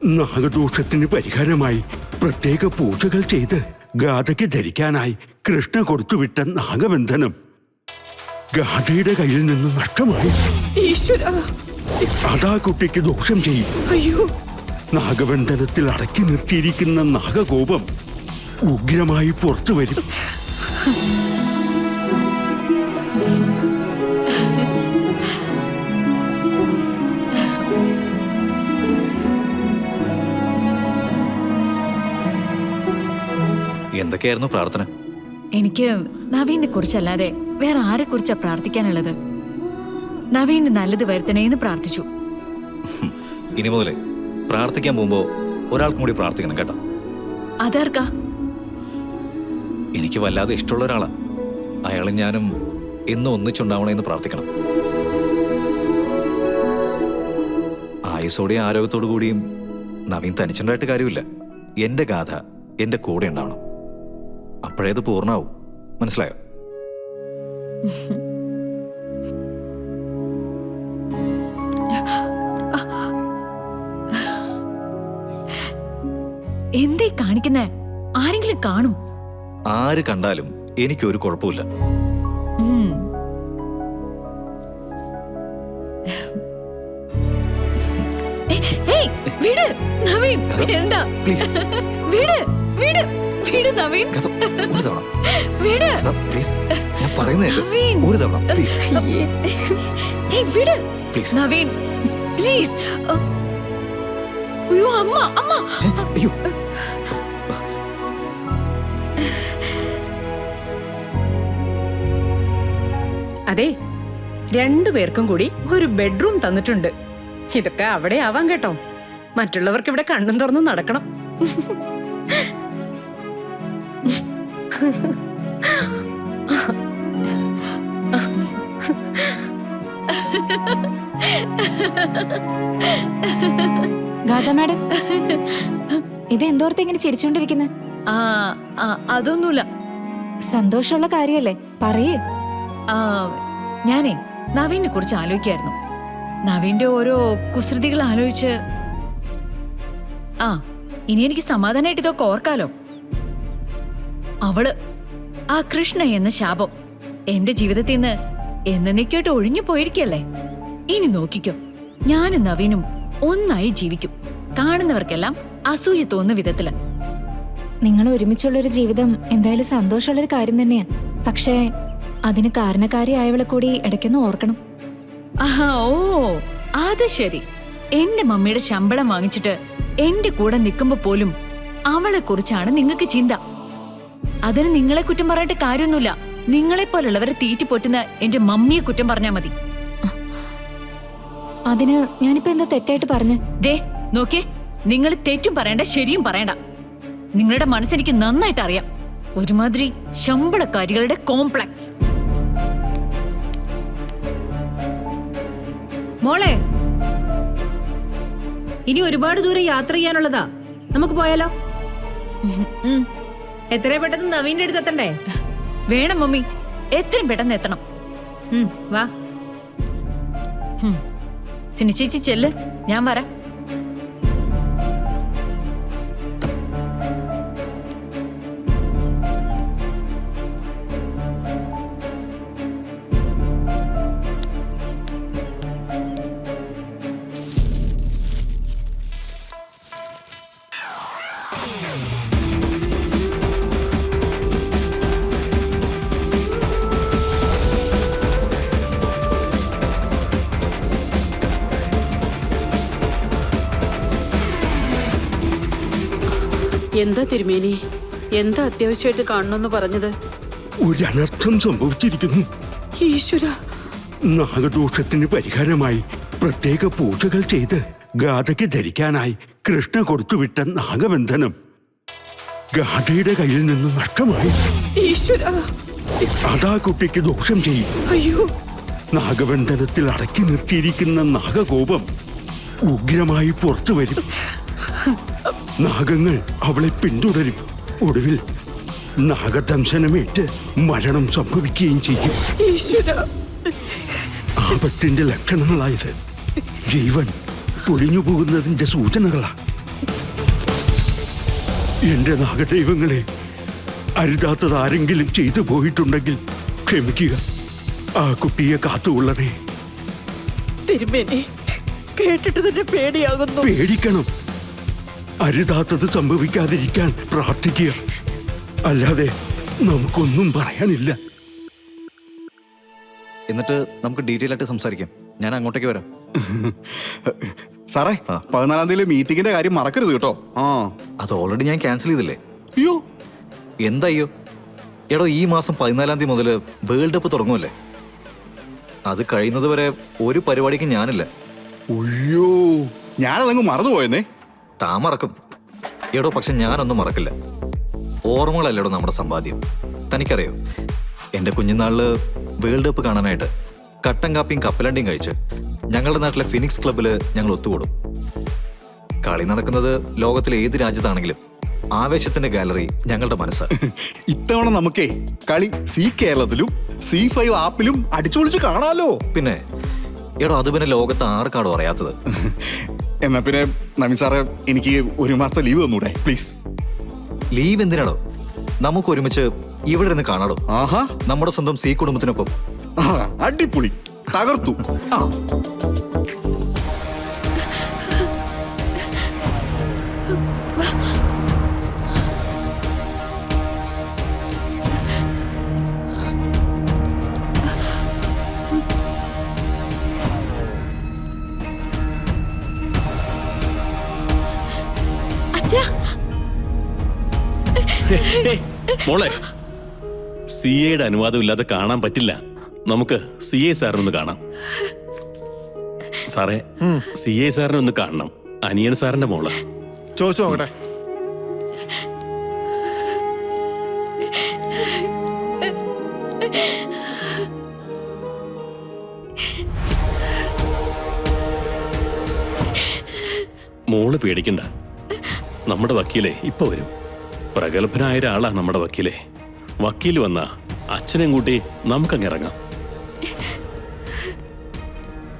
നാഗദോഷത്തിന് പരിഹാരമായി പ്രത്യേക പൂജകൾ ചെയ്ത് ഗാഥയ്ക്ക് ധരിക്കാനായി കൃഷ്ണ കൊടുത്തുവിട്ട നാഗബന്ധനം ഗാഥയുടെ കയ്യിൽ നിന്ന് നഷ്ടമായി. അതാ കുട്ടിക്ക് ദോഷം ചെയ്യും. അയ്യോ, നാഗബന്ധനത്തിൽ അടക്കി നിർത്തിയിരിക്കുന്ന നാഗകോപം ഉഗ്രമായി പുറത്തു വരും. എന്തൊക്കെയായിരുന്നു പ്രാർത്ഥന? എനിക്ക് നവീനെ കുറിച്ചല്ലാതെ വേറെ ആരെ കുറിച്ചാ പ്രാർത്ഥിക്കാനുള്ളത്? നവീന് നല്ലത് വരുത്തണേന്ന് പ്രാർത്ഥിച്ചു. ഇനി മുതലേ പ്രാർത്ഥിക്കാൻ പോകുമ്പോ ഒരാൾക്കും കൂടി പ്രാർത്ഥിക്കണം കേട്ടോ. അതാർക്കാ? എനിക്ക് വല്ലാതെ ഇഷ്ടമുള്ള ഒരാളാ. അയാളും ഞാനും എന്നും ഒന്നിച്ചുണ്ടാവണമെന്ന് പ്രാർത്ഥിക്കണം. ആയുസോടെയും ആരോഗ്യത്തോടു കൂടിയും നവീൻ തനിച്ചുണ്ടായിട്ട് കാര്യമില്ല. എന്റെ ഗാഥ എന്റെ കൂടെ ഉണ്ടാവണം. അപ്പോഴേത് പൂർണ്ണാവും. മനസ്സിലായോ? എന്തേ കാണിക്കുന്നേ? ആരെങ്കിലും കാണും. ആര് കണ്ടാലും എനിക്കൊരു കുഴപ്പമില്ല. വിട് നവീൻ, വേണ്ട. പ്ലീസ് വിട് വിട് വിട് നവീൻ, ഒരു തവണ വിട് പ്ലീസ്. ഞാൻ പറയുന്നത് ഒരു തവണ പ്ലീസ്. വിട് പ്ലീസ് നവീൻ, പ്ലീസ്. അയ്യോ അമ്മ, അമ്മ. അയ്യോ, അതെ, രണ്ടുപേർക്കും കൂടി ഒരു ബെഡ്റൂം തന്നിട്ടുണ്ട്. ഇതൊക്കെ അവിടെ ആവാം കേട്ടോ. മറ്റുള്ളവർക്ക് ഇവിടെ കണ്ണും തുറന്ന് നടക്കണം. ഗാഥ മാഡം, ഇത് എന്തോർത്ത് ഇങ്ങനെ ചിരിച്ചുകൊണ്ടിരിക്കുന്നത്? അതൊന്നുമില്ല. സന്തോഷമുള്ള കാര്യല്ലേ, പറയേ. ഞാനേ നവീനെ കുറിച്ച് ആലോചിക്കായിരുന്നു. നവീന്റെ ഓരോ കുസൃതികൾ ആലോചിച്ച് ഇനി എനിക്ക് സമാധാനമായിട്ട് ഇതൊക്കെ ഓർക്കാലോ. അവള് ആ കൃഷ്ണ എന്ന ശാപം എന്റെ ജീവിതത്തിൽ നിന്ന് എന്നേക്കായിട്ട് ഒഴിഞ്ഞു പോയിരിക്കല്ലേ. ഇനി നോക്കിക്കോ, ഞാനും നവീനും ഒന്നായി ജീവിക്കും. കാണുന്നവർക്കെല്ലാം അസൂയ തോന്നുന്ന വിധത്തില്. നിങ്ങൾ ഒരുമിച്ചുള്ളൊരു ജീവിതം എന്തായാലും സന്തോഷമുള്ളൊരു കാര്യം തന്നെയാ. പക്ഷേ അതിന് കാരണക്കാരിയായവളെ കൂടി ഇടയ്ക്കൊന്ന് ഓർക്കണം. ഓ അത് ശരി. എന്റെ മമ്മിയുടെ ശമ്പളം വാങ്ങിച്ചിട്ട് എന്റെ കൂടെ നിൽക്കുമ്പോ പോലും അവളെ കുറിച്ചാണ് നിങ്ങൾക്ക് ചിന്ത. അതിന് നിങ്ങളെ കുറ്റം പറഞ്ഞിട്ട് കാര്യമൊന്നുമില്ല. നിങ്ങളെ പോലുള്ളവരെ തീറ്റിപ്പൊറ്റുന്ന എന്റെ മമ്മിയെ കുറ്റം പറഞ്ഞാ മതി. അതിന് ഞാനിപ്പോ എന്താ തെറ്റായിട്ട് പറഞ്ഞ? ദേ നോക്കേ, നിങ്ങൾ തെറ്റും പറയണ്ട ശരിയും പറയണ്ട. നിങ്ങളുടെ മനസ്സെനിക്ക് നന്നായിട്ട് അറിയാം. ഒരുമാതിരി ശമ്പളക്കാരികളുടെ കോംപ്ലക്സ്. മോളെ, ഇനി ഒരുപാട് ദൂരം യാത്ര ചെയ്യാനുള്ളതാ. നമുക്ക് പോയാലോ? എത്രയും പെട്ടെന്ന് നവീന്റെ അടുത്ത് എത്തണ്ടേ? വേണം മമ്മി, എത്രയും പെട്ടെന്ന് എത്തണം. വാ. സിനിച്ചേച്ചി ചെല്ല്, ഞാൻ വരാം. എന്താ തിരുമേനി, എന്താ അത്യാവശ്യമായിട്ട് കാണണമെന്ന് പറഞ്ഞത്? ഒരനർത്ഥം സംഭവിച്ചിരിക്കുന്നു. ഈശ്വര, നാഗദോഷത്തിന് പരിഹാരമായി പ്രത്യേക പൂജകൾ ചെയ്ത് ഗാഥയ്ക്ക് ധരിക്കാനായി കൃഷ്ണ കൊടുത്തുവിട്ട നാഗബന്ധനം ഗാഥയുടെ കയ്യിൽ നിന്ന് നഷ്ടമായി. ഈശ്വര, അതാ കുട്ടിക്ക് ദോഷം ചെയ്യും. അയ്യോ, നാഗബന്ധനത്തിൽ അടക്കി നിർത്തിയിരിക്കുന്ന നാഗകോപം ഉഗ്രമായി പുറത്തു വരും. നാഗങ്ങൾ അവളെ പിന്തുടരും. ഒടുവിൽ നാഗദംശനമേറ്റ് മരണം സംഭവിക്കുകയും ചെയ്യും. ആപത്തിന്റെ ലക്ഷണങ്ങളായത് ജീവൻ പൊലിഞ്ഞു പോകുന്നതിന്റെ സൂചനകളാ. എന്റെ നാഗദൈവങ്ങളെ, അരുതാത്തത് ആരെങ്കിലും ചെയ്തു പോയിട്ടുണ്ടെങ്കിൽ ക്ഷമിക്കുക. ആ കുട്ടിയെ കാത്തുകൊള്ളണേ. തിരുമേനി, കേട്ടിട്ട് തന്നെ പേടിയാകുന്നു. പേടിക്കണം. അരുതാത്തത് സംഭവിക്കാതിരിക്കാൻ പ്രാർത്ഥിക്കുക. അല്ലാതെ നമുക്കൊന്നും പറയാനില്ല. എന്നിട്ട് നമുക്ക് ഡീറ്റെയിൽ ആയിട്ട് സംസാരിക്കാം. ഞാൻ അങ്ങോട്ടേക്ക് വരാം. സാറേ, 14-ാം തീയതി മീറ്റിംഗിന്റെ കാര്യം മറക്കരുത് കേട്ടോ. അത് ഓൾറെഡി ഞാൻ ക്യാൻസൽ ചെയ്തില്ലേ. അയ്യോ, എന്തായോ എടോ, ഈ മാസം 14-ാം തീയതി മുതൽ വേൾഡ് കപ്പ് തുടങ്ങുമല്ലേ. അത് കഴിയുന്നത് വരെ ഒരു പരിപാടിക്കും ഞാനില്ല. അയ്യോ, ഞാനതങ്ങ് മറന്നുപോയെന്നേ. താൻ മറക്കും എടോ, പക്ഷെ ഞാനൊന്നും മറക്കില്ല. ഓർമ്മകളല്ലേടോ നമ്മുടെ സമ്പാദ്യം. തനിക്കറിയോ, എൻ്റെ കുഞ്ഞുനാളില് വേൾഡ് കപ്പ് കാണാനായിട്ട് കട്ടൻ കാപ്പിയും കപ്പലണ്ടിയും കഴിച്ച് ഞങ്ങളുടെ നാട്ടിലെ ഫിനിക്സ് ക്ലബ്ബിൽ ഞങ്ങൾ ഒത്തുകൂടും. കളി നടക്കുന്നത് ലോകത്തിലെ ഏത് രാജ്യത്താണെങ്കിലും ആവേശത്തിന്റെ ഗാലറി ഞങ്ങളുടെ മനസ്സ്. ഇത്തവണ നമുക്കേ കളി സി കേരളത്തിലും C5 ആപ്പിലും അടിച്ചു പൊളിച്ച് കാണാലോ. പിന്നെ എടോ, അത് പിന്നെ ലോകത്ത് ആർക്കാടോ അറിയാത്തത്. എന്നാ പിന്നെ നവീൻ സാറേ, എനിക്ക് 1 മാസത്തെ ലീവ് തന്നൂടെ പ്ലീസ്? ലീവ് എന്തിനാടോ? നമുക്ക് ഒരുമിച്ച് ഇവിടെ ഇരുന്ന് കാണാടോ. ആഹാ, നമ്മുടെ സ്വന്തം സി കുടുംബത്തിനൊപ്പം. അടിപൊളി, തകർത്തു. മോളെ, CAയുടെ അനുവാദം ഇല്ലാതെ കാണാൻ പറ്റില്ല. നമുക്ക് CA സാറിനൊന്ന് കാണാം. സാറേ, CA സാറിനെ ഒന്ന് കാണണം. അനിയൻ സാറിന്റെ മോള്. ചോദിച്ചോ നോക്കട്ടെ. മോള് പേടിക്കണ്ട. നമ്മുടെ വക്കീലെ ഇപ്പൊ വരും. പ്രഗത്ഭനായ ഒരാളാ നമ്മുടെ വക്കീലെ. വക്കീൽ വന്ന അച്ഛനെയും കൂട്ടി നമുക്കങ്ങ് ഇറങ്ങാം.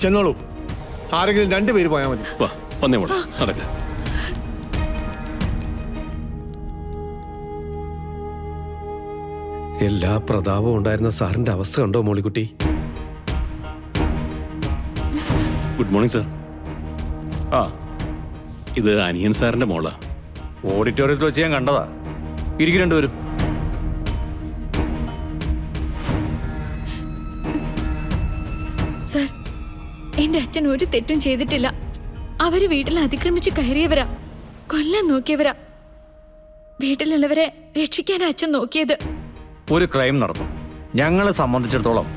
ചെന്നോളൂ, ആരെങ്കിലും 2 പേര് പോയാൽ മതി. വാ, വന്നേ മോളെ, നടക്ക. എല്ലാ പ്രതാപവും ഉണ്ടായിരുന്ന സാറിന്റെ അവസ്ഥ കണ്ടോ മോളിക്കുട്ടി? Good morning sir. ഇത് അനിയൻ സാറിന്റെ മോളാ. ഓഡിറ്റോറിയത്തിൽ വെച്ച് ഞാൻ കണ്ടതാ. ഇരിക്കുന്നുണ്ട് വരും. സർ, എന്റെ അച്ഛൻ ഒരു തെറ്റും ചെയ്തിട്ടില്ല. അവര് വീട്ടിൽ അതിക്രമിച്ച് കയറിയവരാ, കൊല്ലാൻ നോക്കിയവരാ. വീട്ടിലുള്ളവരെ രക്ഷിക്കാനാ അച്ഛൻ നോക്കിയത്. ഒരു ക്രൈം നടന്നു. ഞങ്ങളെ സംബന്ധിച്ചിടത്തോളം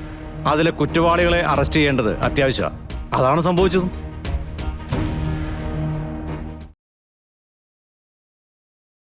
അതിലെ കുറ്റവാളികളെ അറസ്റ്റ് ചെയ്യേണ്ടത് അത്യാവശ്യമാണ്. അതാണ് സംഭവിച്ചതും.